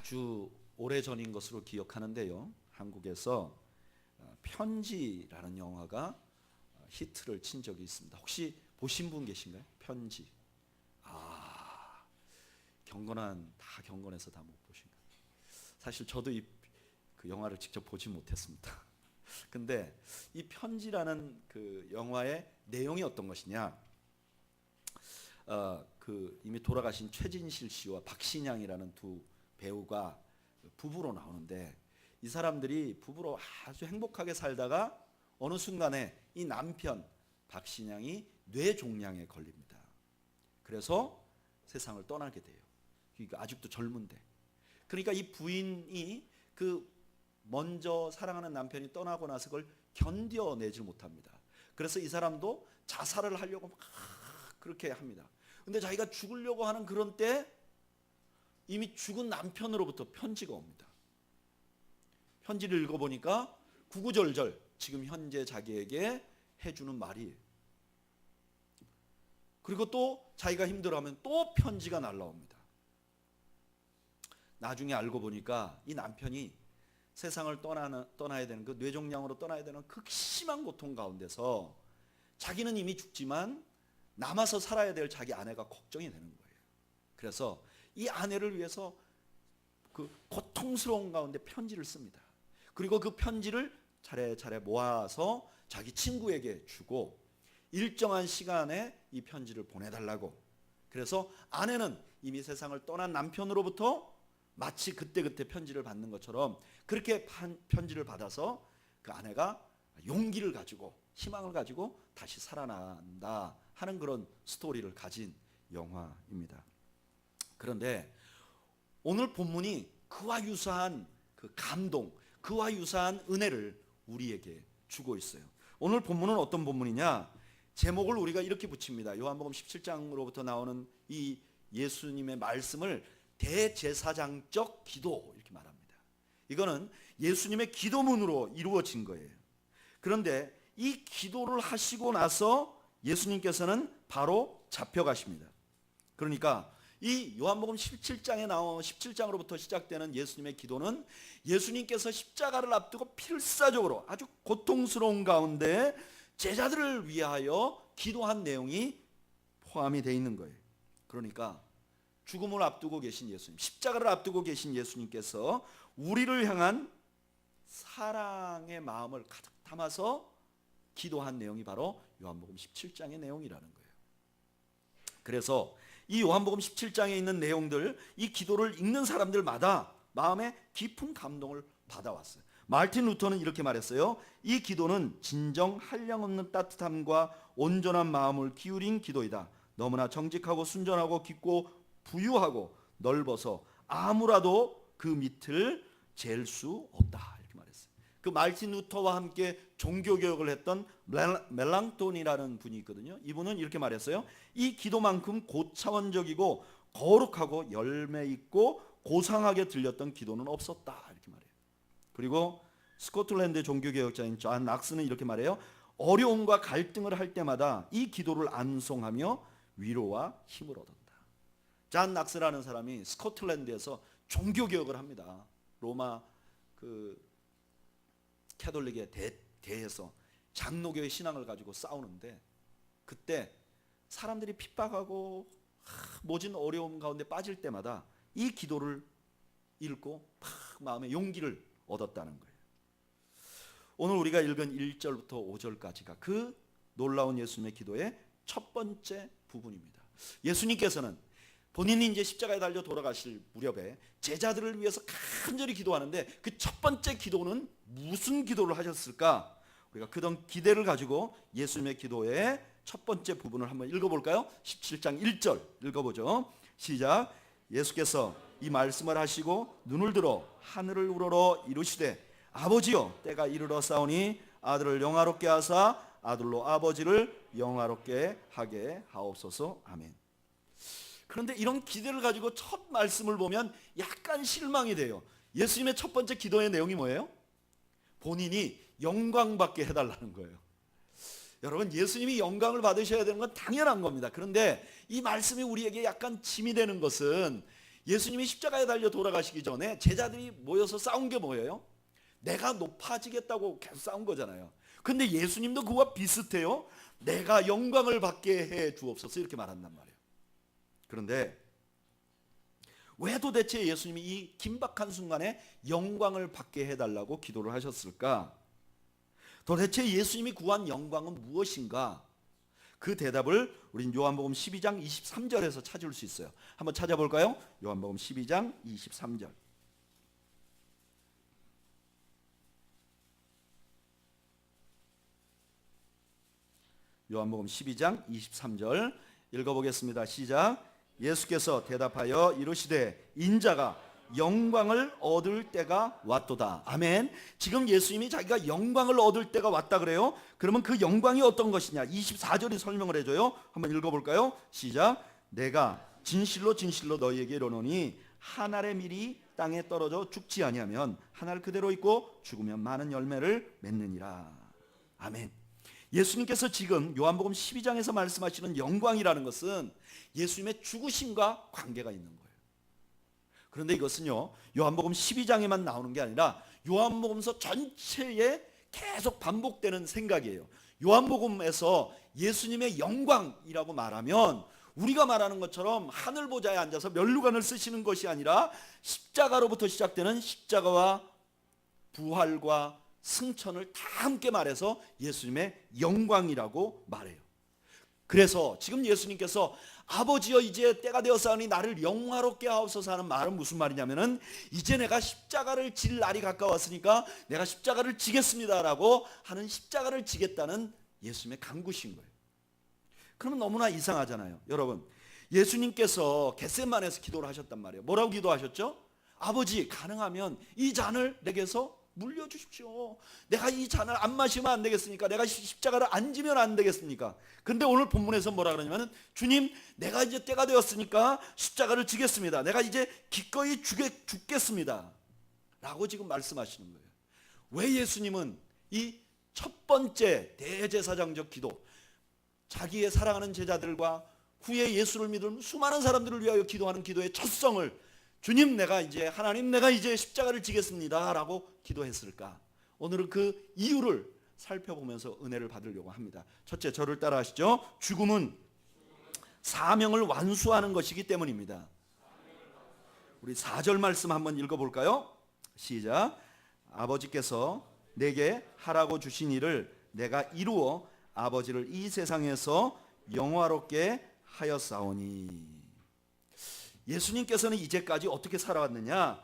아주 오래전인 것으로 기억하는데요. 한국에서 편지라는 영화가 히트를 친 적이 있습니다. 혹시 보신 분 계신가요? 편지. 다 경건해서 다 못 보신 거예요. 사실 저도 그 영화를 직접 보지 못했습니다. 근데 이 편지라는 그 영화의 내용이 어떤 것이냐? 이미 돌아가신 최진실 씨와 박신양이라는 두 배우가 부부로 나오는데, 이 사람들이 부부로 아주 행복하게 살다가 어느 순간에 이 남편 박신양이 뇌종양에 걸립니다. 그래서 세상을 떠나게 돼요. 그러니까 아직도 젊은데. 그러니까 이 부인이 그 먼저 사랑하는 남편이 떠나고 나서 그걸 견뎌내질 못합니다. 그래서 이 사람도 자살을 하려고 막 그렇게 합니다. 근데 자기가 죽으려고 하는 그런 때 이미 죽은 남편으로부터 편지가 옵니다. 편지를 읽어보니까 구구절절 지금 현재 자기에게 해주는 말이에요. 그리고 또 자기가 힘들어하면 또 편지가 날라옵니다. 나중에 알고 보니까 이 남편이 세상을 떠나야 되는, 그 뇌종양으로 떠나야 되는 극심한 고통 가운데서 자기는 이미 죽지만 남아서 살아야 될 자기 아내가 걱정이 되는 거예요. 그래서 이 아내를 위해서 그 고통스러운 가운데 편지를 씁니다. 그리고 그 편지를 차례차례 모아서 자기 친구에게 주고 일정한 시간에 이 편지를 보내달라고. 그래서 아내는 이미 세상을 떠난 남편으로부터 마치 그때그때 편지를 받는 것처럼 그렇게 편지를 받아서 그 아내가 용기를 가지고 희망을 가지고 다시 살아난다 하는 그런 스토리를 가진 영화입니다. 그런데 오늘 본문이 그와 유사한 그 감동, 그와 유사한 은혜를 우리에게 주고 있어요. 오늘 본문은 어떤 본문이냐? 제목을 우리가 이렇게 붙입니다. 요한복음 17장으로부터 나오는 이 예수님의 말씀을 대제사장적 기도 이렇게 말합니다. 이거는 예수님의 기도문으로 이루어진 거예요. 그런데 이 기도를 하시고 나서 예수님께서는 바로 잡혀가십니다. 그러니까 이 요한복음 17장에 나온 17장으로부터 시작되는 예수님의 기도는 예수님께서 십자가를 앞두고 필사적으로 아주 고통스러운 가운데 제자들을 위하여 기도한 내용이 포함이 되어 있는 거예요. 그러니까 죽음을 앞두고 계신 예수님, 십자가를 앞두고 계신 예수님께서 우리를 향한 사랑의 마음을 가득 담아서 기도한 내용이 바로 요한복음 17장의 내용이라는 거예요. 그래서 이 요한복음 17장에 있는 내용들, 이 기도를 읽는 사람들마다 마음에 깊은 감동을 받아왔어요. 마르틴 루터는 이렇게 말했어요. 이 기도는 진정 한량없는 따뜻함과 온전한 마음을 기울인 기도이다. 너무나 정직하고 순전하고 깊고 부유하고 넓어서 아무라도 그 밑을 잴 수 없다. 이렇게 말했어요. 그 마르틴 루터와 함께 종교개혁을 했던 멜랑톤이라는 분이 있거든요. 이분은 이렇게 말했어요. 이 기도만큼 고차원적이고 거룩하고 열매 있고 고상하게 들렸던 기도는 없었다. 이렇게 말해요. 그리고 스코틀랜드 종교개혁자인 존 낙스는 이렇게 말해요. 어려움과 갈등을 할 때마다 이 기도를 암송하며 위로와 힘을 얻었다. 존 낙스라는 사람이 스코틀랜드에서 종교개혁을 합니다. 로마 그 캐톨릭에 대해서 장로교의 신앙을 가지고 싸우는데, 그때 사람들이 핍박하고 모진 어려움 가운데 빠질 때마다 이 기도를 읽고 마음에 용기를 얻었다는 거예요. 오늘 우리가 읽은 1절부터 5절까지가 그 놀라운 예수님의 기도의 첫 번째 부분입니다. 예수님께서는 본인이 이제 십자가에 달려 돌아가실 무렵에 제자들을 위해서 간절히 기도하는데 그 첫 번째 기도는 무슨 기도를 하셨을까? 우리가 그런 기대를 가지고 예수님의 기도의 첫 번째 부분을 한번 읽어볼까요? 17장 1절 읽어보죠. 시작. 예수께서 이 말씀을 하시고 눈을 들어 하늘을 우러러 이르시되 아버지여 때가 이르러 싸우니 아들을 영화롭게 하사 아들로 아버지를 영화롭게 하게 하옵소서. 아멘. 그런데 이런 기대를 가지고 첫 말씀을 보면 약간 실망이 돼요. 예수님의 첫 번째 기도의 내용이 뭐예요? 본인이 영광받게 해달라는 거예요. 여러분, 예수님이 영광을 받으셔야 되는 건 당연한 겁니다. 그런데 이 말씀이 우리에게 약간 짐이 되는 것은 예수님이 십자가에 달려 돌아가시기 전에 제자들이 모여서 싸운 게 뭐예요? 내가 높아지겠다고 계속 싸운 거잖아요. 근데 예수님도 그와 비슷해요. 내가 영광을 받게 해 주옵소서 이렇게 말한단 말이에요. 그런데 왜 도대체 예수님이 이 긴박한 순간에 영광을 받게 해달라고 기도를 하셨을까? 도대체 예수님이 구한 영광은 무엇인가? 그 대답을 우린 요한복음 12장 23절에서 찾을 수 있어요. 한번 찾아볼까요? 요한복음 12장 23절. 요한복음 12장 23절 읽어보겠습니다. 시작. 예수께서 대답하여 이르시되 인자가 영광을 얻을 때가 왔도다. 아멘. 지금 예수님이 자기가 영광을 얻을 때가 왔다 그래요. 그러면 그 영광이 어떤 것이냐? 24절이 설명을 해줘요. 한번 읽어볼까요? 시작. 내가 진실로 진실로 너희에게 이르노니 한 알의 밀이 땅에 떨어져 죽지 아니하면 한 알 그대로 있고 죽으면 많은 열매를 맺느니라. 아멘. 예수님께서 지금 요한복음 12장에서 말씀하시는 영광이라는 것은 예수님의 죽으심과 관계가 있는 거예요. 그런데 이것은요, 요한복음 12장에만 나오는 게 아니라 요한복음서 전체에 계속 반복되는 생각이에요. 요한복음에서 예수님의 영광이라고 말하면 우리가 말하는 것처럼 하늘 보좌에 앉아서 면류관을 쓰시는 것이 아니라 십자가로부터 시작되는 십자가와 부활과 승천을 다 함께 말해서 예수님의 영광이라고 말해요. 그래서 지금 예수님께서 아버지여 이제 때가 되었사오니 나를 영화롭게 하옵소서 하는 말은 무슨 말이냐면은 이제 내가 십자가를 질 날이 가까웠으니까 내가 십자가를 지겠습니다라고 하는 십자가를 지겠다는 예수님의 간구신 거예요. 그러면 너무나 이상하잖아요. 여러분, 예수님께서 겟세마네에서 기도를 하셨단 말이에요. 뭐라고 기도하셨죠? 아버지 가능하면 이 잔을 내게서 물려주십시오. 내가 이 잔을 안 마시면 안 되겠습니까? 내가 십자가를 안 지면 안 되겠습니까? 근데 오늘 본문에서 뭐라 그러냐면 주님 내가 이제 때가 되었으니까 십자가를 지겠습니다. 내가 이제 기꺼이 죽겠습니다 라고 지금 말씀하시는 거예요. 왜 예수님은 이 첫 번째 대제사장적 기도, 자기의 사랑하는 제자들과 후에 예수를 믿은 수많은 사람들을 위하여 기도하는 기도의 첫성을 주님 내가 이제 하나님 내가 이제 십자가를 지겠습니다 라고 기도했을까? 오늘은 그 이유를 살펴보면서 은혜를 받으려고 합니다. 첫째, 저를 따라 하시죠. 죽음은 사명을 완수하는 것이기 때문입니다. 우리 4절 말씀 한번 읽어볼까요? 시작. 아버지께서 내게 하라고 주신 일을 내가 이루어 아버지를 이 세상에서 영화롭게 하였사오니. 예수님께서는 이제까지 어떻게 살아왔느냐?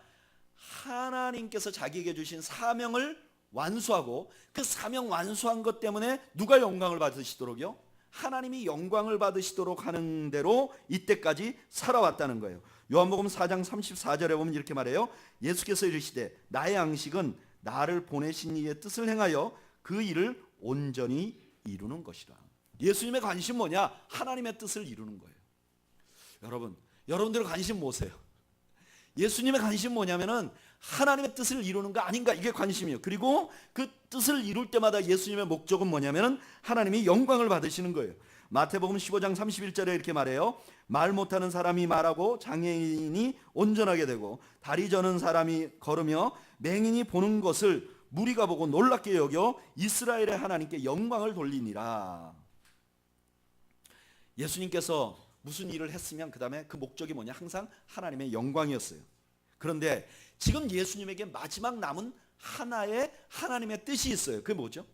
하나님께서 자기에게 주신 사명을 완수하고 그 사명 완수한 것 때문에 누가 영광을 받으시도록요? 하나님이 영광을 받으시도록 하는 대로 이때까지 살아왔다는 거예요. 요한복음 4장 34절에 보면 이렇게 말해요. 예수께서 이르시되 나의 양식은 나를 보내신 이의 뜻을 행하여 그 일을 온전히 이루는 것이라. 예수님의 관심 뭐냐? 하나님의 뜻을 이루는 거예요. 여러분들 관심 뭐세요? 예수님의 관심 뭐냐면은 하나님의 뜻을 이루는 거 아닌가, 이게 관심이에요. 그리고 그 뜻을 이룰 때마다 예수님의 목적은 뭐냐면은 하나님이 영광을 받으시는 거예요. 마태복음 15장 31절에 이렇게 말해요. 말 못하는 사람이 말하고 장애인이 온전하게 되고 다리 저는 사람이 걸으며 맹인이 보는 것을 무리가 보고 놀랍게 여겨 이스라엘의 하나님께 영광을 돌리니라. 예수님께서 무슨 일을 했으면 그 다음에 그 목적이 뭐냐? 항상 하나님의 영광이었어요. 그런데 지금 예수님에게 마지막 남은 하나의 하나님의 뜻이 있어요. 그게 뭐죠?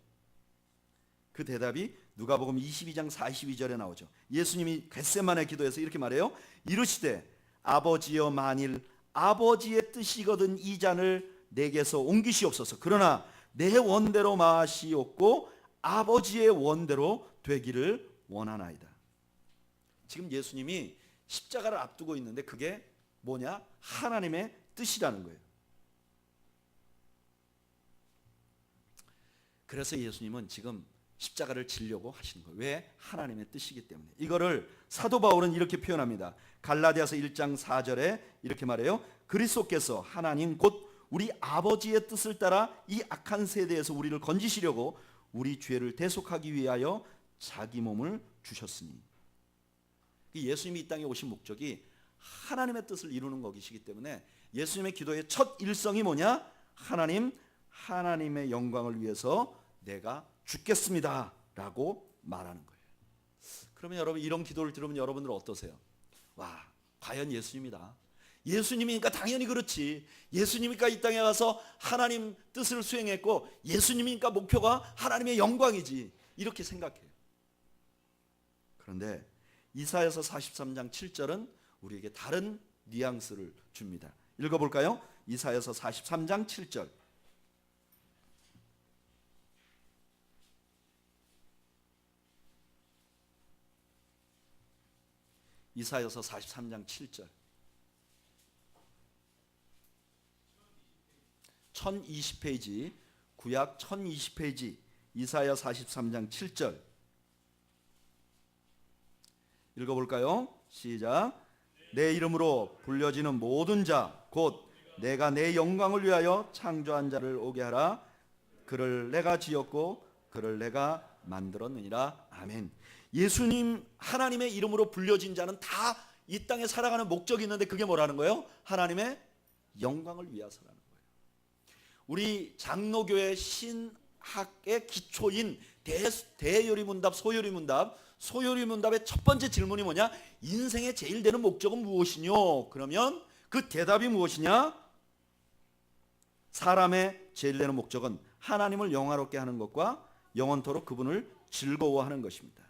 그 대답이 누가복음 22장 42절에 나오죠. 예수님이 겟세마네 기도에서 이렇게 말해요. 이르시되 아버지여 만일 아버지의 뜻이거든 이 잔을 내게서 옮기시옵소서. 그러나 내 원대로 마시옵고 아버지의 원대로 되기를 원하나이다. 지금 예수님이 십자가를 앞두고 있는데 그게 뭐냐? 하나님의 뜻이라는 거예요. 그래서 예수님은 지금 십자가를 지려고 하시는 거예요. 왜? 하나님의 뜻이기 때문에. 이거를 사도 바울은 이렇게 표현합니다. 갈라디아서 1장 4절에 이렇게 말해요. 그리스도께서 하나님 곧 우리 아버지의 뜻을 따라 이 악한 세대에서 우리를 건지시려고 우리 죄를 대속하기 위하여 자기 몸을 주셨으니. 예수님이 이 땅에 오신 목적이 하나님의 뜻을 이루는 것이기 때문에 예수님의 기도의 첫 일성이 뭐냐? 하나님의 영광을 위해서 내가 죽겠습니다 라고 말하는 거예요. 그러면 여러분, 이런 기도를 들으면 여러분들은 어떠세요? 와, 과연 예수님이다. 예수님이니까 당연히 그렇지. 예수님이니까 이 땅에 와서 하나님 뜻을 수행했고, 예수님이니까 목표가 하나님의 영광이지, 이렇게 생각해요. 그런데 이사야서 43장 7절은 우리에게 다른 뉘앙스를 줍니다. 읽어볼까요? 이사야서 43장 7절. 이사야서 43장 7절. 1020페이지, 구약 1020페이지, 이사야 43장 7절 읽어볼까요? 시작. 내 이름으로 불려지는 모든 자, 곧 내가 내 영광을 위하여 창조한 자를 오게 하라. 그를 내가 지었고 그를 내가 만들었느니라. 아멘. 예수님, 하나님의 이름으로 불려진 자는 다 이 땅에 살아가는 목적이 있는데, 그게 뭐라는 거예요? 하나님의 영광을 위해서라는 거예요. 우리 장로교회 신학의 기초인 대요리문답, 소요리문답의 첫 번째 질문이 뭐냐? 인생의 제일 되는 목적은 무엇이뇨? 그러면 그 대답이 무엇이냐? 사람의 제일 되는 목적은 하나님을 영화롭게 하는 것과 영원토록 그분을 즐거워하는 것입니다.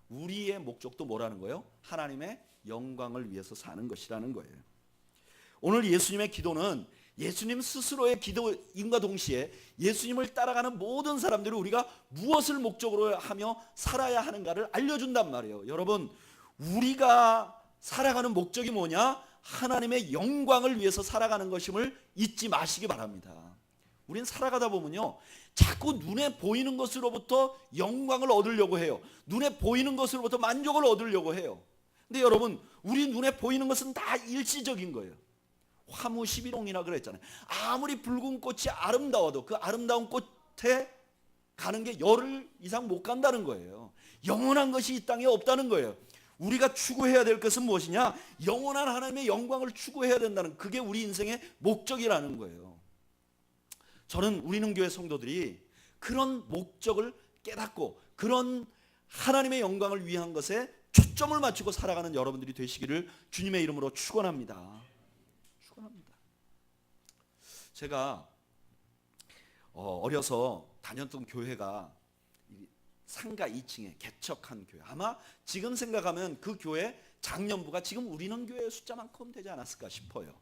우리의 목적도 뭐라는 거예요? 하나님의 영광을 위해서 사는 것이라는 거예요. 오늘 예수님의 기도는 예수님 스스로의 기도인과 동시에 예수님을 따라가는 모든 사람들이 우리가 무엇을 목적으로 하며 살아야 하는가를 알려준단 말이에요. 여러분, 우리가 살아가는 목적이 뭐냐? 하나님의 영광을 위해서 살아가는 것임을 잊지 마시기 바랍니다. 우린 살아가다 보면요, 자꾸 눈에 보이는 것으로부터 영광을 얻으려고 해요. 눈에 보이는 것으로부터 만족을 얻으려고 해요. 근데 여러분, 우리 눈에 보이는 것은 다 일시적인 거예요. 화무시비롱이라 그랬잖아요. 아무리 붉은 꽃이 아름다워도 그 아름다운 꽃에 가는 게 열흘 이상 못 간다는 거예요. 영원한 것이 이 땅에 없다는 거예요. 우리가 추구해야 될 것은 무엇이냐? 영원한 하나님의 영광을 추구해야 된다는, 그게 우리 인생의 목적이라는 거예요. 저는 우리는 교회 성도들이 그런 목적을 깨닫고 그런 하나님의 영광을 위한 것에 초점을 맞추고 살아가는 여러분들이 되시기를 주님의 이름으로 축원합니다. 제가 어려서 다녔던 교회가 상가 2층에 개척한 교회, 아마 지금 생각하면 그 교회 장년부가 지금 우리는 교회 숫자만큼 되지 않았을까 싶어요.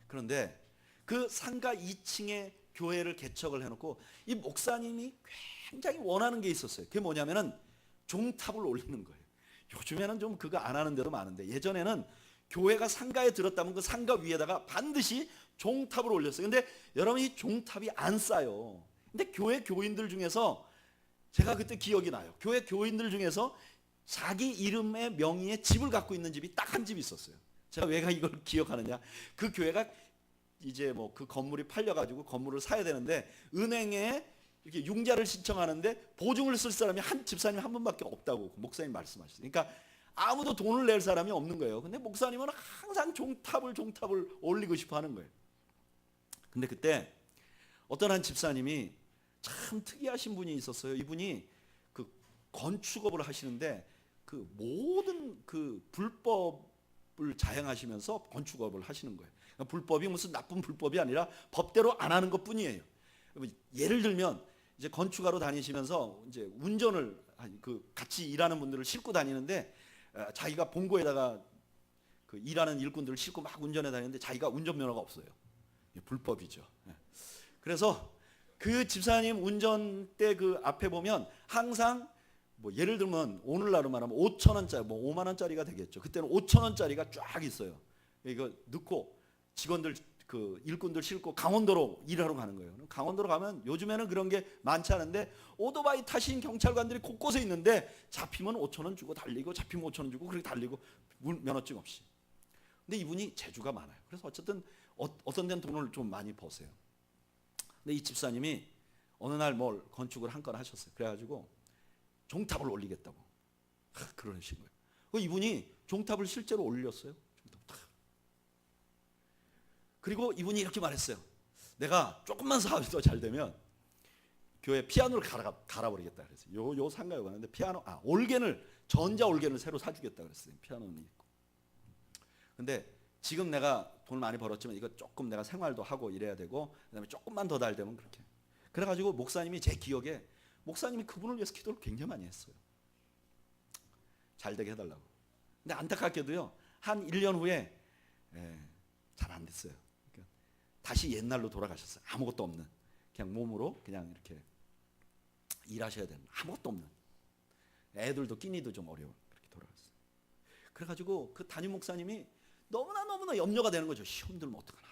그런데 그 상가 2층에 교회를 개척을 해놓고 이 목사님이 굉장히 원하는 게 있었어요. 그게 뭐냐면은 종탑을 올리는 거예요. 요즘에는 좀 그거 안 하는 데도 많은데, 예전에는 교회가 상가에 들었다면 그 상가 위에다가 반드시 종탑을 올렸어요. 근데 여러분, 이 종탑이 안 싸요. 근데 교회 교인들 중에서, 제가 그때 기억이 나요. 교회 교인들 중에서 자기 이름의 명의의 집을 갖고 있는 집이 딱 한 집 있었어요. 제가 왜 이걸 기억하느냐? 그 교회가 이제 뭐 그 건물이 팔려가지고 건물을 사야 되는데, 은행에 이렇게 융자를 신청하는데 보증을 쓸 사람이 집사님 한 분밖에 없다고 목사님 말씀하셨어요. 그러니까 아무도 돈을 낼 사람이 없는 거예요. 근데 목사님은 항상 종탑을 올리고 싶어 하는 거예요. 근데 그때 어떤 한 집사님이 참 특이하신 분이 있었어요. 이분이 그 건축업을 하시는데 그 모든 그 불법을 자행하시면서 건축업을 하시는 거예요. 그러니까 불법이 무슨 나쁜 불법이 아니라 법대로 안 하는 것뿐이에요. 예를 들면 이제 건축하러 다니시면서 이제 운전을 그 같이 일하는 분들을 싣고 다니는데, 자기가 본고에다가 그 일하는 일꾼들을 싣고 막 운전해 다니는데 자기가 운전면허가 없어요. 불법이죠. 그래서 그 집사님 운전대 그 앞에 보면 항상 뭐 예를 들면 오늘날로 말하면 5,000원짜리, 뭐 5만 원짜리가 되겠죠. 그때는 5,000원짜리가 쫙 있어요. 이거 넣고 직원들 그 일꾼들 싣고 강원도로 일하러 가는 거예요. 강원도로 가면 요즘에는 그런 게 많지 않은데 오토바이 타신 경찰관들이 곳곳에 있는데, 잡히면 5,000원 주고 달리고, 잡히면 5,000원 주고 그렇게 달리고, 면허증 없이. 근데 이분이 재주가 많아요. 그래서 어쨌든 어떤 데는 돈을 좀 많이 버세요. 근데 이 집사님이 어느 날 뭘 건축을 한 건 하셨어요. 그래가지고 종탑을 올리겠다고 그러신 거예요. 이분이 종탑을 실제로 올렸어요. 그리고 이분이 이렇게 말했어요. 내가 조금만 사업이 더 잘 되면 교회 피아노를 갈아버리겠다 그랬어요. 요 상가에 가는데 올겐을, 전자 올겐을 새로 사주겠다 그랬어요. 피아노는 있고. 근데 지금 내가 돈을 많이 벌었지만 이거 조금 내가 생활도 하고 이래야 되고, 그다음에 조금만 더 잘 되면 그렇게. 그래가지고 목사님이, 제 기억에 목사님이 그분을 위해서 기도를 굉장히 많이 했어요. 잘 되게 해달라고. 근데 안타깝게도요, 한 1년 후에 잘 안 됐어요. 그러니까 다시 옛날로 돌아가셨어요. 아무것도 없는, 그냥 몸으로 그냥 이렇게 일하셔야 되는, 아무것도 없는, 애들도 끼니도 좀 어려운, 그렇게 돌아갔어요. 그래가지고 그 담임 목사님이 너무나 염려가 되는 거죠. 시험 들면 어떡하나.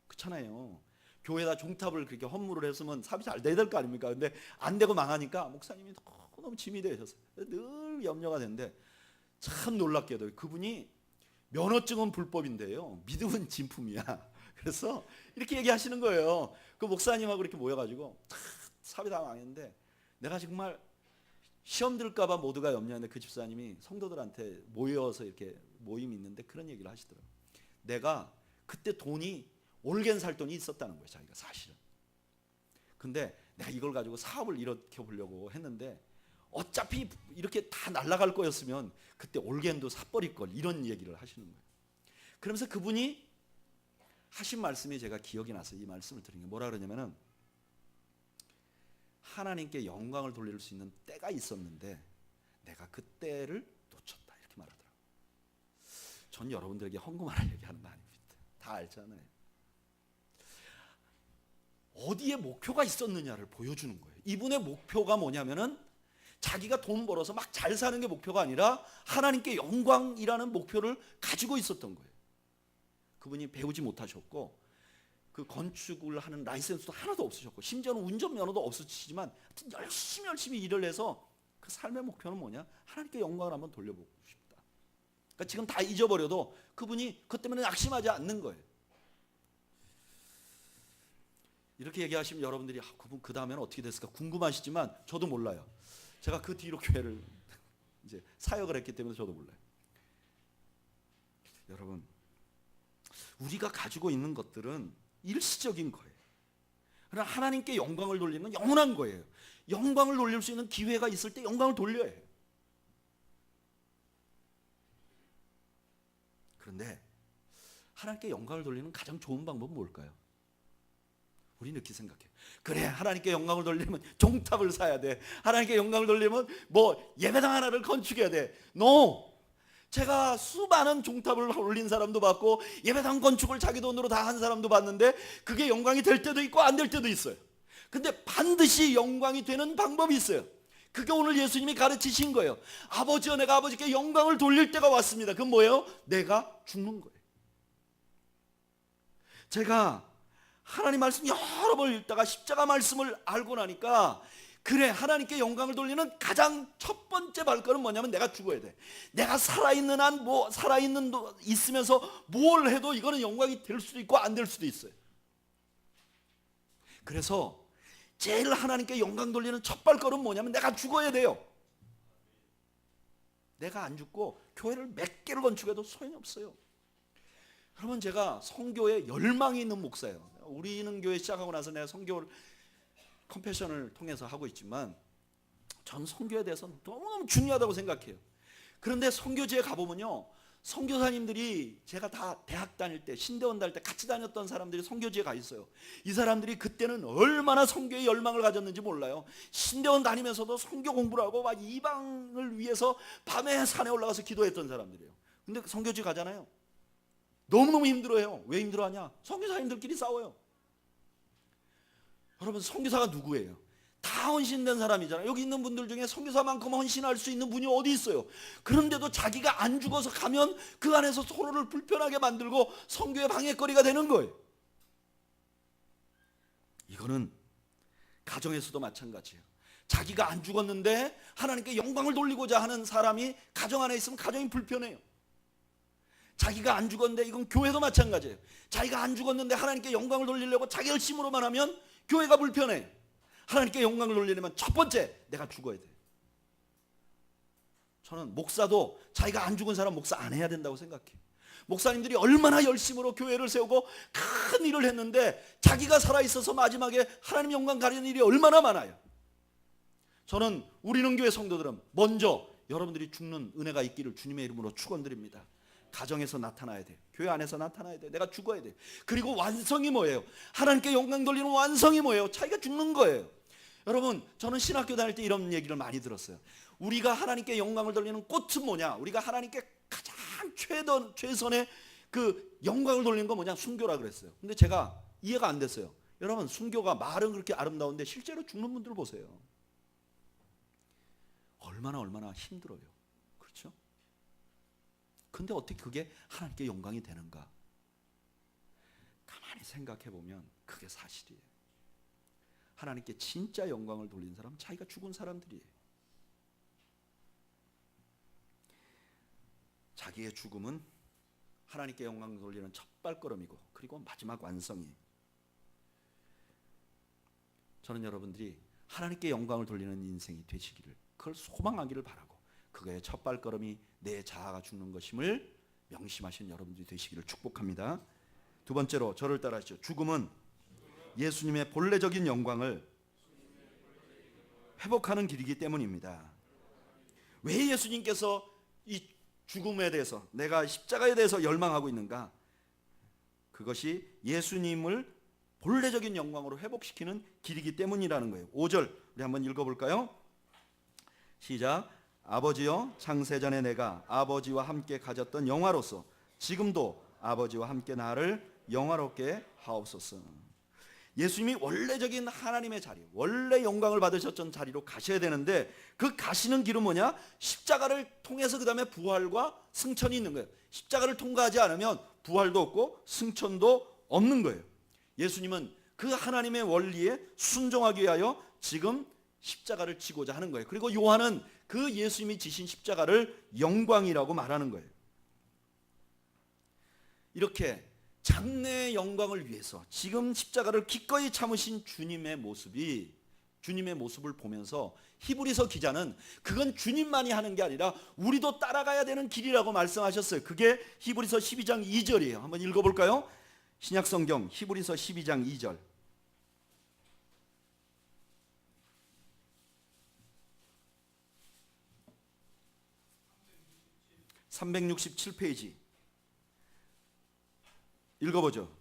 그렇잖아요. 교회에다 종탑을 그렇게 헌물을 했으면 사업이 잘 돼야 될 거 아닙니까? 근데 안 되고 망하니까 목사님이 너무 짐이 되셨어요. 늘 염려가 되는데, 참 놀랍게도 그분이 면허증은 불법인데요, 믿음은 진품이야. 그래서 이렇게 얘기하시는 거예요. 그 목사님하고 이렇게 모여가지고 사업이 다 망했는데, 내가 정말 시험 들까봐 모두가 염려했는데 그 집사님이 성도들한테 모여서 이렇게 모임이 있는데 그런 얘기를 하시더라고요. 내가 그때 올겐 살 돈이 있었다는 거예요, 자기가 사실은. 근데 내가 이걸 가지고 사업을 일으켜 보려고 했는데 어차피 이렇게 다 날아갈 거였으면 그때 올겐도 사버릴 걸, 이런 얘기를 하시는 거예요. 그러면서 그분이 하신 말씀이 제가 기억이 나서 이 말씀을 드린 게 뭐라 그러냐면은, 하나님께 영광을 돌릴 수 있는 때가 있었는데 내가 그 때를 놓쳤다, 이렇게 말하더라고요. 전 여러분들에게 헌금하라 얘기하는 거 아닙니다. 다 알잖아요. 어디에 목표가 있었느냐를 보여주는 거예요. 이분의 목표가 뭐냐면은 자기가 돈 벌어서 막 잘 사는 게 목표가 아니라 하나님께 영광이라는 목표를 가지고 있었던 거예요. 그분이 배우지 못하셨고 그 건축을 하는 라이센스도 하나도 없으셨고 심지어는 운전면허도 없으시지만 열심히 일을 해서 그 삶의 목표는 뭐냐? 하나님께 영광을 한번 돌려보고 싶다. 그러니까 지금 다 잊어버려도 그분이 그것 때문에 낙심하지 않는 거예요. 이렇게 얘기하시면 여러분들이 그분 그 다음에는 어떻게 됐을까 궁금하시지만 저도 몰라요. 제가 그 뒤로 교회를 이제 사역을 했기 때문에 저도 몰라요. 여러분, 우리가 가지고 있는 것들은 일시적인 거예요. 그러나 하나님께 영광을 돌리는 건 영원한 거예요. 영광을 돌릴 수 있는 기회가 있을 때 영광을 돌려야 해요. 그런데 하나님께 영광을 돌리는 가장 좋은 방법은 뭘까요? 우리는 이렇게 생각해요. 그래, 하나님께 영광을 돌리려면 종탑을 사야 돼. 하나님께 영광을 돌리려면 뭐 예배당 하나를 건축해야 돼. No! 제가 수많은 종탑을 올린 사람도 봤고 예배당 건축을 자기 돈으로 다 한 사람도 봤는데 그게 영광이 될 때도 있고 안 될 때도 있어요. 근데 반드시 영광이 되는 방법이 있어요. 그게 오늘 예수님이 가르치신 거예요. 아버지여, 내가 아버지께 영광을 돌릴 때가 왔습니다. 그건 뭐예요? 내가 죽는 거예요. 제가 하나님 말씀 여러 번 읽다가 십자가 말씀을 알고 나니까, 그래, 하나님께 영광을 돌리는 가장 첫 번째 발걸음은 뭐냐면 내가 죽어야 돼. 내가 살아있는 한 있으면서 뭘 해도 이거는 영광이 될 수도 있고 안 될 수도 있어요. 그래서 제일 하나님께 영광 돌리는 첫 발걸음은 뭐냐면 내가 죽어야 돼요. 내가 안 죽고 교회를 몇 개를 건축해도 소용이 없어요. 여러분, 제가 선교에 열망이 있는 목사예요. 우리는 교회 시작하고 나서 내가 선교를 컴패션을 통해서 하고 있지만 전 선교에 대해서 너무너무 중요하다고 생각해요. 그런데 선교지에 가보면요, 선교사님들이, 제가 다 대학 다닐 때, 신대원 다닐 때 같이 다녔던 사람들이 선교지에 가 있어요. 이 사람들이 그때는 얼마나 선교에 열망을 가졌는지 몰라요. 신대원 다니면서도 선교 공부를 하고 막 이방을 위해서 밤에 산에 올라가서 기도했던 사람들이에요. 근데 선교지 가잖아요, 너무너무 힘들어해요. 왜 힘들어하냐? 선교사님들끼리 싸워요. 여러분, 선교사가 누구예요? 다 헌신된 사람이잖아요. 여기 있는 분들 중에 선교사만큼 헌신할 수 있는 분이 어디 있어요? 그런데도 자기가 안 죽어서 가면 그 안에서 서로를 불편하게 만들고 선교의 방해거리가 되는 거예요. 이거는 가정에서도 마찬가지예요. 자기가 안 죽었는데 하나님께 영광을 돌리고자 하는 사람이 가정 안에 있으면 가정이 불편해요. 자기가 안 죽었는데, 이건 교회도 마찬가지예요. 자기가 안 죽었는데 하나님께 영광을 돌리려고 자기 열심으로만 하면 교회가 불편해. 하나님께 영광을 돌리려면 첫 번째, 내가 죽어야 돼. 저는 목사도 자기가 안 죽은 사람 목사 안 해야 된다고 생각해요. 목사님들이 얼마나 열심으로 교회를 세우고 큰 일을 했는데 자기가 살아있어서 마지막에 하나님 영광 가리는 일이 얼마나 많아요. 저는 우리는 교회 성도들은 먼저 여러분들이 죽는 은혜가 있기를 주님의 이름으로 축원드립니다. 가정에서 나타나야 돼요. 교회 안에서 나타나야 돼요. 내가 죽어야 돼요. 그리고 완성이 뭐예요? 하나님께 영광 돌리는 완성이 뭐예요? 자기가 죽는 거예요. 여러분, 저는 신학교 다닐 때 이런 얘기를 많이 들었어요. 우리가 하나님께 영광을 돌리는 꽃은 뭐냐? 우리가 하나님께 가장 최선의 그 영광을 돌리는 건 뭐냐? 순교라 그랬어요. 근데 제가 이해가 안 됐어요. 여러분, 순교가 말은 그렇게 아름다운데 실제로 죽는 분들 보세요. 얼마나 힘들어요. 그렇죠? 근데 어떻게 그게 하나님께 영광이 되는가? 가만히 생각해 보면 그게 사실이에요. 하나님께 진짜 영광을 돌린 사람은 자기가 죽은 사람들이에요. 자기의 죽음은 하나님께 영광을 돌리는 첫 발걸음이고 그리고 마지막 완성이에요. 저는 여러분들이 하나님께 영광을 돌리는 인생이 되시기를, 그걸 소망하기를 바라고, 그거의 첫 발걸음이 내 자아가 죽는 것임을 명심하신 여러분들이 되시기를 축복합니다. 두 번째로 저를 따라하시죠. 죽음은 예수님의 본래적인 영광을 회복하는 길이기 때문입니다. 왜 예수님께서 이 죽음에 대해서, 내가 십자가에 대해서 열망하고 있는가? 그것이 예수님을 본래적인 영광으로 회복시키는 길이기 때문이라는 거예요. 5절 우리 한번 읽어볼까요? 시작. 아버지여, 창세전에 내가 아버지와 함께 가졌던 영화로서 지금도 아버지와 함께 나를 영화롭게 하옵소서. 예수님이 원래적인 하나님의 자리, 원래 영광을 받으셨던 자리로 가셔야 되는데 그 가시는 길은 뭐냐? 십자가를 통해서 그 다음에 부활과 승천이 있는 거예요. 십자가를 통과하지 않으면 부활도 없고 승천도 없는 거예요. 예수님은 그 하나님의 원리에 순종하기 위하여 지금 십자가를 지고자 하는 거예요. 그리고 요한은 그 예수님이 지신 십자가를 영광이라고 말하는 거예요. 이렇게 장래의 영광을 위해서 지금 십자가를 기꺼이 참으신 주님의 모습을 보면서 히브리서 기자는 그건 주님만이 하는 게 아니라 우리도 따라가야 되는 길이라고 말씀하셨어요. 그게 히브리서 12장 2절이에요. 한번 읽어볼까요? 신약성경 히브리서 12장 2절. 367페이지 읽어보죠.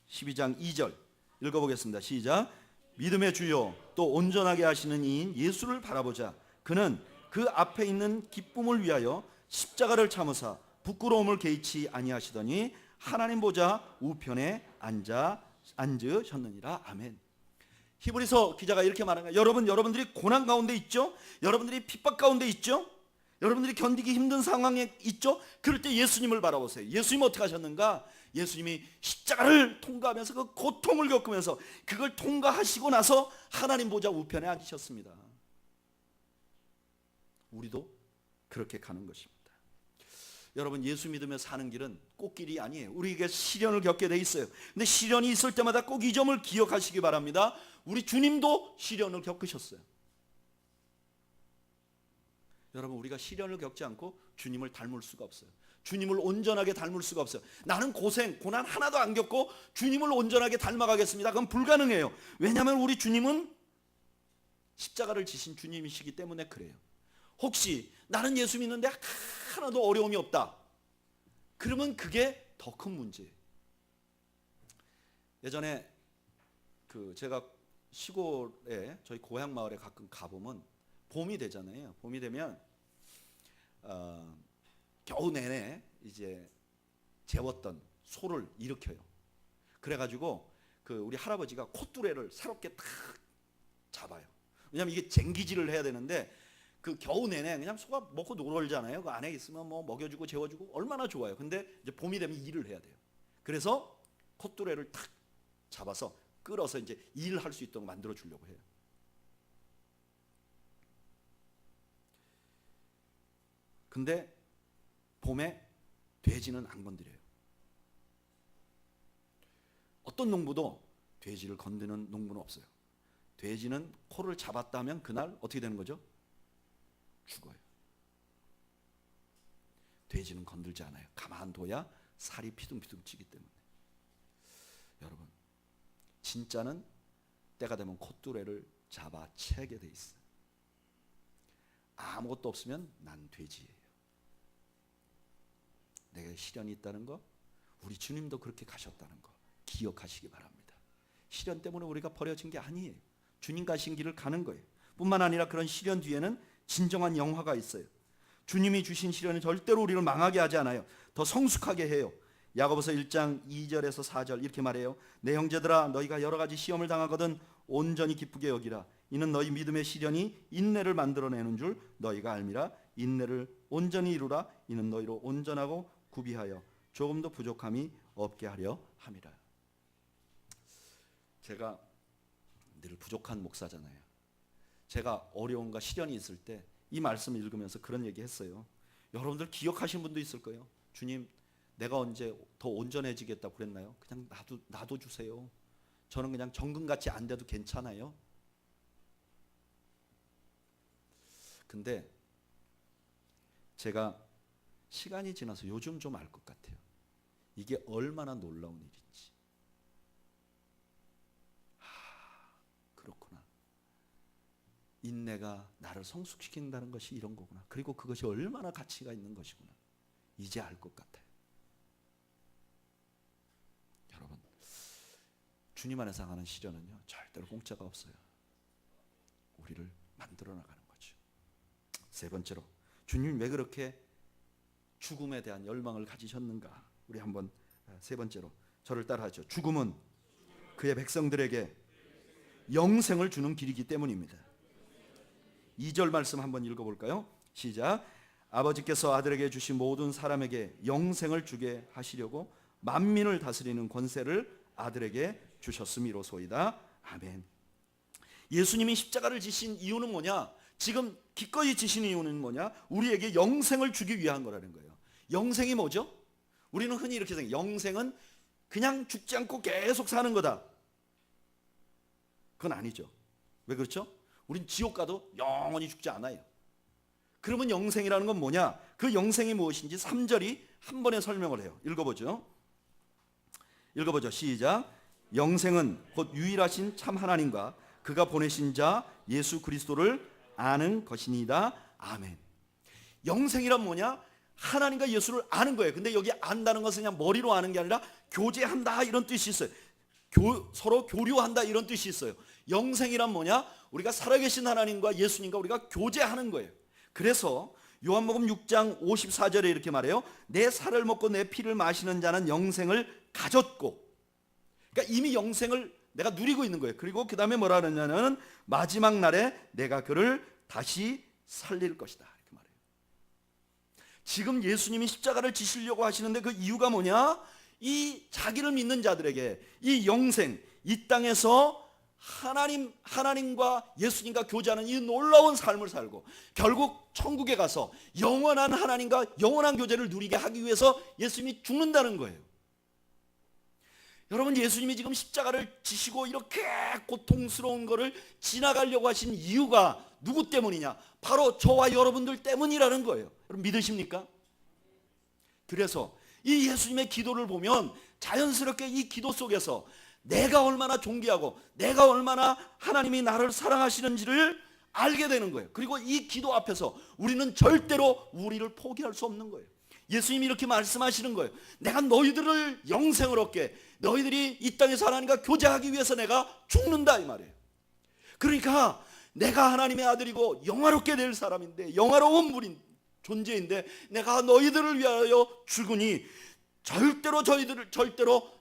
12장 2절 읽어보겠습니다. 시작. 믿음의 주요 또 온전하게 하시는 이인 예수를 바라보자. 그는 그 앞에 있는 기쁨을 위하여 십자가를 참으사 부끄러움을 개의치 아니하시더니 하나님 보좌 우편에 앉으셨느니라. 아멘. 히브리서 기자가 이렇게 말하는 거예요. 여러분들이 고난 가운데 있죠? 여러분들이 핍박 가운데 있죠? 여러분들이 견디기 힘든 상황에 있죠? 그럴 때 예수님을 바라보세요. 예수님 어떻게 하셨는가? 예수님이 십자가를 통과하면서 그 고통을 겪으면서 그걸 통과하시고 나서 하나님 보좌 우편에 앉으셨습니다. 우리도 그렇게 가는 것입니다. 여러분, 예수 믿으며 사는 길은 꽃길이 아니에요. 우리에게 시련을 겪게 돼 있어요. 근데 시련이 있을 때마다 꼭 이 점을 기억하시기 바랍니다. 우리 주님도 시련을 겪으셨어요. 여러분, 우리가 시련을 겪지 않고 주님을 닮을 수가 없어요. 주님을 온전하게 닮을 수가 없어요. 나는 고난 하나도 안 겪고 주님을 온전하게 닮아가겠습니다. 그건 불가능해요. 왜냐하면 우리 주님은 십자가를 지신 주님이시기 때문에 그래요. 혹시 나는 예수 믿는데 하나도 어려움이 없다, 그러면 그게 더 큰 문제예요. 예전에 제가 시골에 저희 고향 마을에 가끔 가보면 봄이 되잖아요. 봄이 되면 겨우 내내 이제 재웠던 소를 일으켜요. 그래가지고 우리 할아버지가 콧뚜레를 새롭게 탁 잡아요. 왜냐면 이게 쟁기질을 해야 되는데 겨우 내내 그냥 소가 먹고 놀잖아요. 그 안에 있으면 뭐 먹여주고 재워주고 얼마나 좋아요. 근데 이제 봄이 되면 일을 해야 돼요. 그래서 콧뚜레를 탁 잡아서 끌어서 이제 일할 수 있도록 만들어 주려고 해요. 근데 봄에 돼지는 안 건드려요. 어떤 농부도 돼지를 건드는 농부는 없어요. 돼지는 코를 잡았다 하면 그날 어떻게 되는 거죠? 죽어요. 돼지는 건들지 않아요. 가만둬야 살이 피둥피둥 찌기 때문에. 여러분, 진짜는 때가 되면 콧뚜레를 잡아채게 돼 있어요. 아무것도 없으면 난 돼지예요. 내게 시련이 있다는 거, 우리 주님도 그렇게 가셨다는 거 기억하시기 바랍니다. 시련 때문에 우리가 버려진 게 아니에요. 주님 가신 길을 가는 거예요. 뿐만 아니라 그런 시련 뒤에는 진정한 영화가 있어요. 주님이 주신 시련은 절대로 우리를 망하게 하지 않아요. 더 성숙하게 해요. 야고보서 1장 2절에서 4절 이렇게 말해요. 내 형제들아, 너희가 여러 가지 시험을 당하거든 온전히 기쁘게 여기라. 이는 너희 믿음의 시련이 인내를 만들어내는 줄 너희가 알미라. 인내를 온전히 이루라. 이는 너희로 온전하고 구비하여 조금도 부족함이 없게 하려 함이라. 제가 늘 부족한 목사잖아요. 제가 어려움과 시련이 있을 때 이 말씀을 읽으면서 그런 얘기 했어요. 여러분들 기억하신 분도 있을 거예요. 주님, 내가 언제 더 온전해지겠다고 그랬나요? 그냥 놔둬 주세요. 저는 그냥 정금같이 안 돼도 괜찮아요. 근데 제가 시간이 지나서 요즘 좀 알 것 같아요. 이게 얼마나 놀라운 일인지. 그렇구나. 인내가 나를 성숙시킨다는 것이 이런 거구나. 그리고 그것이 얼마나 가치가 있는 것이구나. 이제 알 것 같아요. 여러분, 주님 안에서 당하는 시련은요, 절대로 공짜가 없어요. 우리를 만들어 나가는 거죠. 세 번째로, 주님 왜 그렇게 죽음에 대한 열망을 가지셨는가? 우리 한번 세 번째로 저를 따라하죠. 죽음은 그의 백성들에게 영생을 주는 길이기 때문입니다. 2절 말씀 한번 읽어볼까요? 시작. 아버지께서 아들에게 주신 모든 사람에게 영생을 주게 하시려고 만민을 다스리는 권세를 아들에게 주셨음이로소이다. 아멘. 예수님이 십자가를 지신 이유는 뭐냐? 지금 기꺼이 지신 이유는 뭐냐? 우리에게 영생을 주기 위한 거라는 거예요. 영생이 뭐죠? 우리는 흔히 이렇게 생각해요. 영생은 그냥 죽지 않고 계속 사는 거다. 그건 아니죠. 왜 그렇죠? 우린 지옥 가도 영원히 죽지 않아요. 그러면 영생이라는 건 뭐냐? 그 영생이 무엇인지 3절이 한 번에 설명을 해요. 읽어보죠. 시작. 영생은 곧 유일하신 참 하나님과 그가 보내신 자 예수 그리스도를 아는 것이니이다. 아멘. 영생이란 뭐냐? 하나님과 예수를 아는 거예요. 근데 여기 안다는 것은 그냥 머리로 아는 게 아니라 교제한다 이런 뜻이 있어요. 서로 교류한다 이런 뜻이 있어요. 영생이란 뭐냐? 우리가 살아계신 하나님과 예수님과 우리가 교제하는 거예요. 그래서 요한복음 6장 54절에 이렇게 말해요. 내 살을 먹고 내 피를 마시는 자는 영생을 가졌고, 그러니까 이미 영생을 내가 누리고 있는 거예요. 그리고 그 다음에 뭐라 그러냐면 마지막 날에 내가 그를 다시 살릴 것이다 이렇게 말해요. 지금 예수님이 십자가를 지시려고 하시는데 그 이유가 뭐냐? 이 자기를 믿는 자들에게 이 영생, 이 땅에서 하나님과 예수님과 교제하는 이 놀라운 삶을 살고 결국 천국에 가서 영원한 하나님과 영원한 교제를 누리게 하기 위해서 예수님이 죽는다는 거예요. 여러분, 예수님이 지금 십자가를 지시고 이렇게 고통스러운 것을 지나가려고 하신 이유가 누구 때문이냐? 바로 저와 여러분들 때문이라는 거예요. 여러분 믿으십니까? 그래서 이 예수님의 기도를 보면 자연스럽게 이 기도 속에서 내가 얼마나 존귀하고 내가 얼마나 하나님이 나를 사랑하시는지를 알게 되는 거예요. 그리고 이 기도 앞에서 우리는 절대로 우리를 포기할 수 없는 거예요. 예수님이 이렇게 말씀하시는 거예요. 내가 너희들을 영생을 얻게, 너희들이 이 땅에서 하나님과 교제하기 위해서 내가 죽는다 이 말이에요. 그러니까 내가 하나님의 아들이고 영화롭게 될 사람인데, 영화로운 분인 존재인데 내가 너희들을 위하여 죽으니 절대로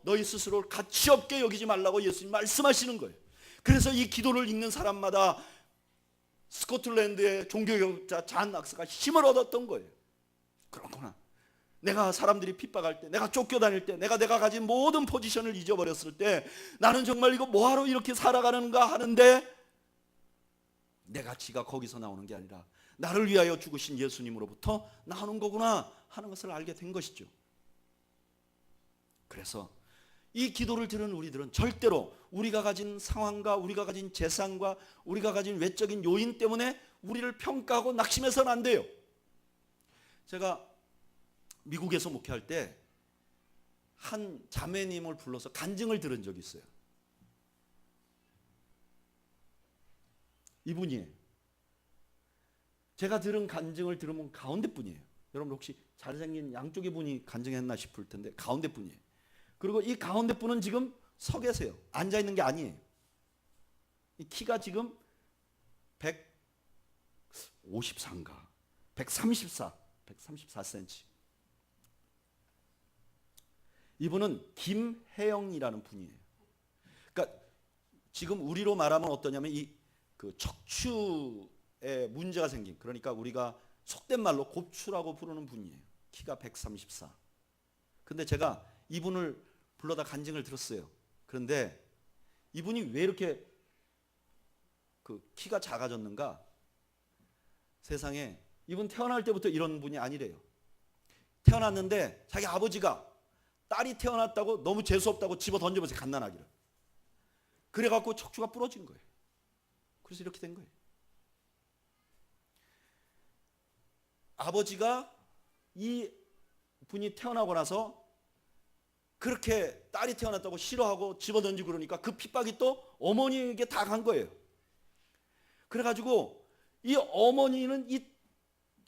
너희 스스로를 가치 없게 여기지 말라고 예수님 말씀하시는 거예요. 그래서 이 기도를 읽는 사람마다 스코틀랜드의 종교개혁자 잔 낙스가 힘을 얻었던 거예요. 그렇구나. 내가 사람들이 핍박할 때, 내가 쫓겨다닐 때, 내가 가진 모든 포지션을 잊어버렸을 때 나는 정말 이거 뭐하러 이렇게 살아가는가 하는데 내 가치가 거기서 나오는 게 아니라 나를 위하여 죽으신 예수님으로부터 나오는 거구나 하는 것을 알게 된 것이죠. 그래서 이 기도를 들은 우리들은 절대로 우리가 가진 상황과 우리가 가진 재산과 우리가 가진 외적인 요인 때문에 우리를 평가하고 낙심해서는 안 돼요. 제가 미국에서 목회할 때 한 자매님을 불러서 간증을 들은 적이 있어요. 이분이에요. 제가 들은 간증을 들으면 가운데 분이에요. 여러분 혹시 잘생긴 양쪽의 분이 간증했나 싶을 텐데 가운데 분이에요. 그리고 이 가운데 분은 지금 서 계세요. 앉아 있는 게 아니에요. 이 키가 지금 154인가 134cm. 이분은 김혜영이라는 분이에요. 그러니까 지금 우리로 말하면 어떠냐면 이 그 척추에 문제가 생긴, 그러니까 우리가 속된 말로 곱추라고 부르는 분이에요. 키가 134. 근데 제가 이분을 불러다 간증을 들었어요. 그런데 이분이 왜 이렇게 그 키가 작아졌는가? 세상에 이분 태어날 때부터 이런 분이 아니래요. 태어났는데 자기 아버지가 딸이 태어났다고 너무 재수없다고 집어 던져버려서 갓난아기를. 그래갖고 척추가 부러진 거예요. 그래서 이렇게 된 거예요. 아버지가 이 분이 태어나고 나서 그렇게 딸이 태어났다고 싫어하고 집어 던지고 그러니까 그 핍박이 또 어머니에게 다 간 거예요. 그래가지고 이 어머니는 이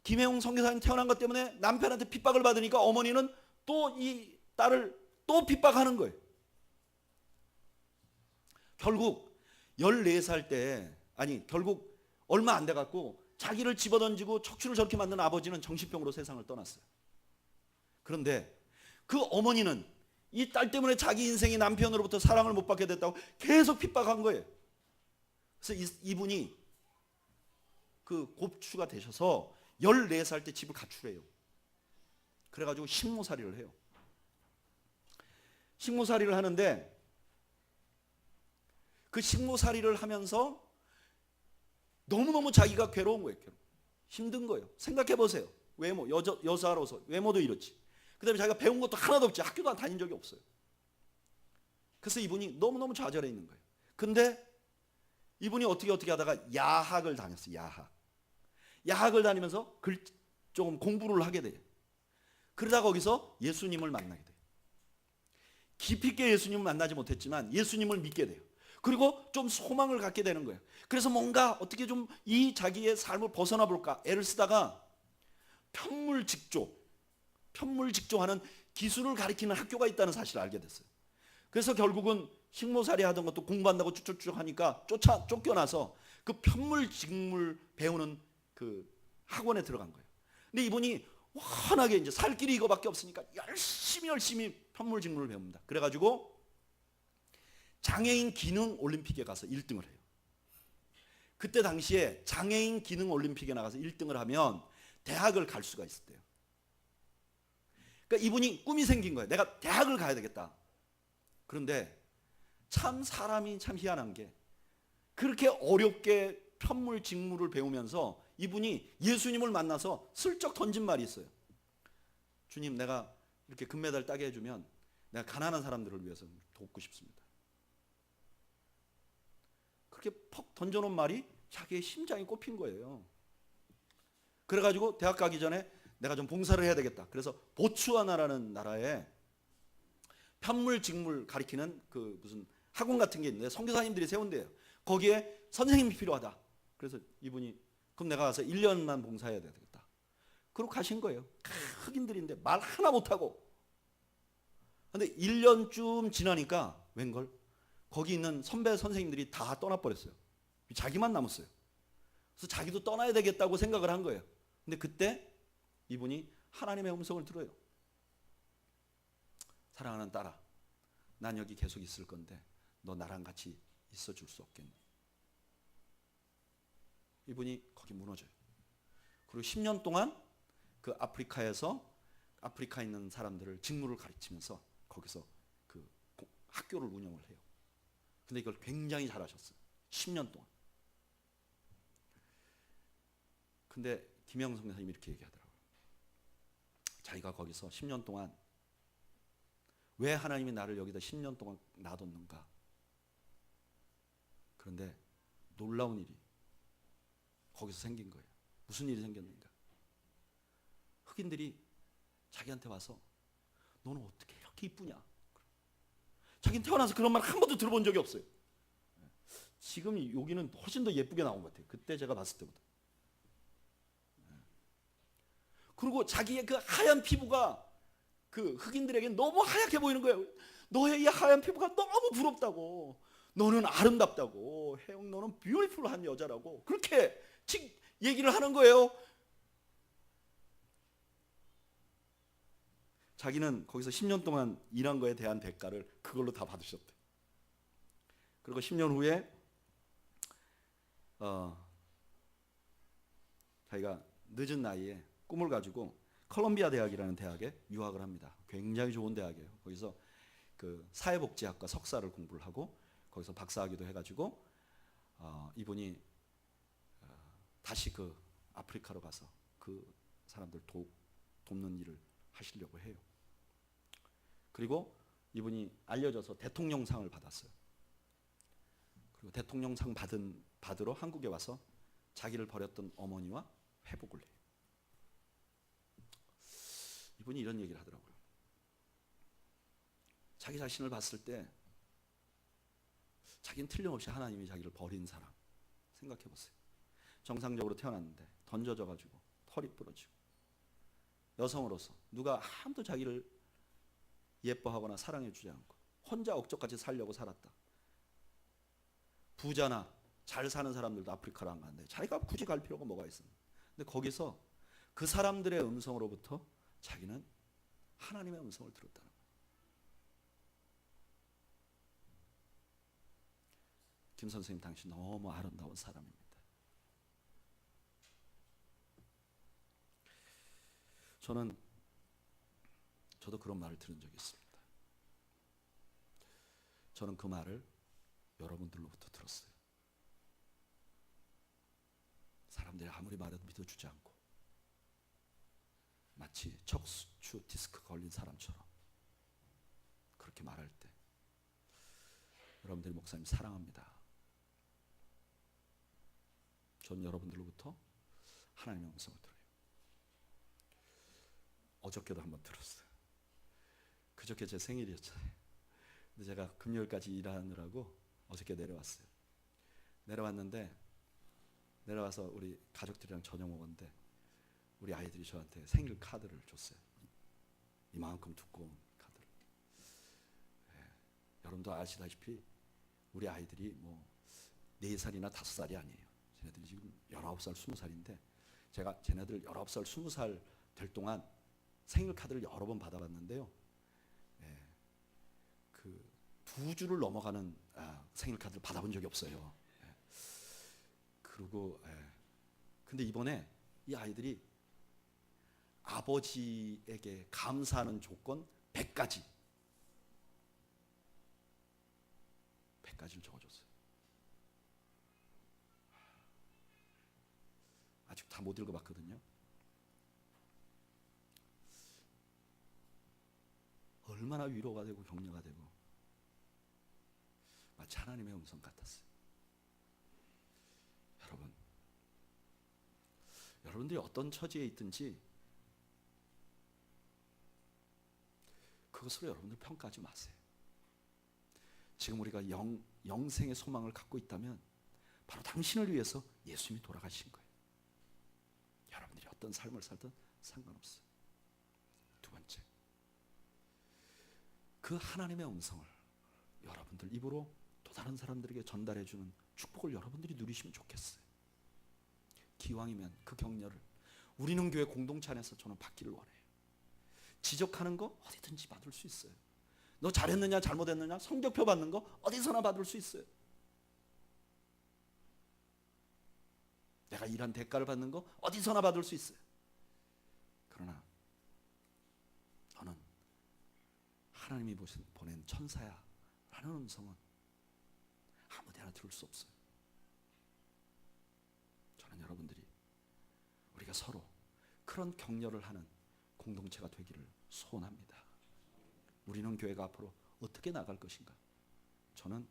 김혜웅 선교사님 태어난 것 때문에 남편한테 핍박을 받으니까 어머니는 또 이 딸을 또 핍박하는 거예요. 결국 14살 때, 아니 결국 얼마 안 돼갖고 자기를 집어던지고 척추를 저렇게 만든 아버지는 정신병으로 세상을 떠났어요. 그런데 그 어머니는 이 딸 때문에 자기 인생이 남편으로부터 사랑을 못 받게 됐다고 계속 핍박한 거예요. 그래서 이분이 그 곱추가 되셔서 14살 때 집을 가출해요. 그래가지고 식모살이를 해요. 식모살이를 하는데 그 식모살이를 하면서 너무너무 자기가 괴로운 거예요. 힘든 거예요. 생각해 보세요. 외모, 여자로서 외모도 이렇지. 그 다음에 자기가 배운 것도 하나도 없지. 학교도 다닌 적이 없어요. 그래서 이분이 너무너무 좌절해 있는 거예요. 근데 이분이 어떻게 하다가 야학을 다녔어요. 야학을 다니면서 조금 공부를 하게 돼요. 그러다 거기서 예수님을 만나게 돼요. 깊이 있게 예수님을 만나지 못했지만 예수님을 믿게 돼요. 그리고 좀 소망을 갖게 되는 거예요. 그래서 뭔가 어떻게 좀 이 자기의 삶을 벗어나 볼까 애를 쓰다가 편물직조하는 기술을 가리키는 학교가 있다는 사실을 알게 됐어요. 그래서 결국은 식모살이 하던 것도 공부한다고 쭉쭉쭉 하니까 쫓겨나서 그 편물직물 배우는 그 학원에 들어간 거예요. 근데 이분이 워낙에 이제 살 길이 이거밖에 없으니까 열심히 편물직물을 배웁니다. 그래가지고 장애인 기능 올림픽에 가서 1등을 해요. 그때 당시에 장애인 기능 올림픽에 나가서 1등을 하면 대학을 갈 수가 있었대요. 그러니까 이분이 꿈이 생긴 거예요. 내가 대학을 가야 되겠다. 그런데 참 사람이 참 희한한 게 그렇게 어렵게 편물직물을 배우면서 이분이 예수님을 만나서 슬쩍 던진 말이 있어요. 주님, 내가 이렇게 금메달 따게 해주면 내가 가난한 사람들을 위해서 돕고 싶습니다. 그렇게 퍽 던져놓은 말이 자기의 심장이 꼽힌 거예요. 그래가지고 대학 가기 전에 내가 좀 봉사를 해야 되겠다. 그래서 보츠와나라는 나라에 편물직물 가리키는 그 무슨 학원 같은 게 있는데 선교사님들이 세운 데예요. 거기에 선생님이 필요하다. 그래서 이분이 그럼 내가 가서 1년만 봉사해야 되겠다. 그러고 가신 거예요. 흑인들인데 말 하나 못하고. 근데 1년쯤 지나니까 웬걸 거기 있는 선배 선생님들이 다 떠나버렸어요. 자기만 남았어요. 그래서 자기도 떠나야 되겠다고 생각을 한 거예요. 근데 그때 이분이 하나님의 음성을 들어요. 사랑하는 딸아, 난 여기 계속 있을 건데 너 나랑 같이 있어줄 수 없겠니? 이분이 거기 무너져요. 그리고 10년 동안 그 아프리카에서 아프리카에 있는 사람들을 직무를 가르치면서 거기서 그 학교를 운영을 해요. 근데 이걸 굉장히 잘하셨어요. 10년 동안. 근데 김영성 선생님이 이렇게 얘기하더라고요. 자기가 거기서 10년 동안 왜 하나님이 나를 여기다 10년 동안 놔뒀는가? 그런데 놀라운 일이 거기서 생긴 거예요. 무슨 일이 생겼는가? 흑인들이 자기한테 와서 너는 어떻게 이렇게 이쁘냐? 자기는 태어나서 그런 말 한 번도 들어본 적이 없어요. 지금 여기는 훨씬 더 예쁘게 나온 것 같아요. 그때 제가 봤을 때보다. 그리고 자기의 그 하얀 피부가 그 흑인들에게 너무 하얗게 보이는 거예요. 너의 이 하얀 피부가 너무 부럽다고. 너는 아름답다고. 혜영 너는 뷰티풀한 여자라고. 그렇게 얘기를 하는 거예요. 자기는 거기서 10년 동안 일한 거에 대한 대가를 그걸로 다 받으셨대. 그리고 10년 후에 자기가 늦은 나이에 꿈을 가지고 컬럼비아 대학이라는 대학에 유학을 합니다. 굉장히 좋은 대학이에요. 거기서 그 사회복지학과 석사를 공부를 하고 거기서 박사학위도 해가지고 이분이 다시 그 아프리카로 가서 그 사람들 돕는 일을 하시려고 해요. 그리고 이분이 알려져서 대통령상을 받았어요. 그리고 대통령상 받으러 한국에 와서 자기를 버렸던 어머니와 회복을 해요. 이분이 이런 얘기를 하더라고요. 자기 자신을 봤을 때 자기는 틀림없이 하나님이 자기를 버린 사람 생각해 보세요. 정상적으로 태어났는데 던져져 가지고 털이 부러지고 여성으로서 누가 아무도 자기를 예뻐하거나 사랑해 주지 않고 혼자 억척같이 살려고 살았다. 부자나 잘 사는 사람들도 아프리카로 안 가는데 자기가 굳이 갈 필요가 뭐가 있었나. 근데 거기서 그 사람들의 음성으로부터 자기는 하나님의 음성을 들었다는 거예요. 김 선생님 당신 너무 아름다운 사람입니다. 저도 그런 말을 들은 적이 있습니다. 저는 그 말을 여러분들로부터 들었어요. 사람들이 아무리 말해도 믿어주지 않고 마치 척추 디스크 걸린 사람처럼 그렇게 말할 때 여러분들이 목사님 사랑합니다. 전 여러분들로부터 하나님의 음성을 들어요. 어저께도 한번 들었어요. 그저께 제 생일이었잖아요. 근데 제가 금요일까지 일하느라고 어저께 내려왔어요. 내려와서 우리 가족들이랑 저녁 먹었는데 우리 아이들이 저한테 생일 카드를 줬어요. 이만큼 두꺼운 카드를. 여러분도 아시다시피 우리 아이들이 뭐 4살이나 5살이 아니에요. 쟤네들이 지금 19살, 20살인데 제가 쟤네들 19살, 20살 될 동안 생일 카드를 여러 번 받아봤는데요. 그 2주를 넘어가는 생일 카드를 받아본 적이 없어요. 그리고 근데 이번에 이 아이들이 아버지에게 감사하는 조건 100가지를 적어줬어요. 아직 다 못 읽어봤거든요. 얼마나 위로가 되고 격려가 되고 마치 하나님의 음성 같았어요. 여러분들이 어떤 처지에 있든지 그것으로 여러분들 평가하지 마세요. 지금 우리가 영생의 소망을 갖고 있다면 바로 당신을 위해서 예수님이 돌아가신 거예요. 여러분들이 어떤 삶을 살든 상관없어요. 두 번째, 그 하나님의 음성을 여러분들 입으로 또 다른 사람들에게 전달해주는 축복을 여러분들이 누리시면 좋겠어요. 기왕이면 그 격려를 우리는 교회 공동체 안에서 저는 받기를 원해요. 지적하는 거 어디든지 받을 수 있어요. 너 잘했느냐 잘못했느냐 성적표 받는 거 어디서나 받을 수 있어요. 내가 일한 대가를 받는 거 어디서나 받을 수 있어요. 그러나 너는 하나님이 보낸 천사야 라는 음성은 아무 데나 들을 수 없어요. 저는 여러분들이 우리가 서로 그런 격려를 하는 공동체가 되기를 소원합니다. 우리는 교회가 앞으로 어떻게 나갈 것인가? 저는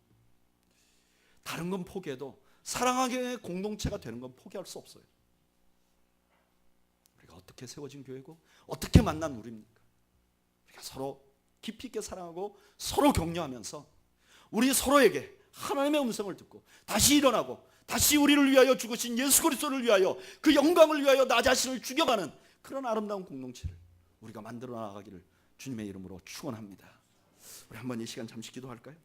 다른 건 포기해도 사랑하게 공동체가 되는 건 포기할 수 없어요. 우리가 어떻게 어떻게 세워진 교회고 어떻게 만난 우리입니까? 우리가 서로 깊이 있게 사랑하고 서로 격려하면서 우리 서로에게 하나님의 음성을 듣고 다시 일어나고 다시 우리를 위하여 죽으신 예수 그리스도를 위하여 그 영광을 위하여 나 자신을 죽여가는 그런 아름다운 공동체를 우리가 만들어 나가기를 주님의 이름으로 축원합니다. 우리 한번 이 시간 잠시 기도할까요?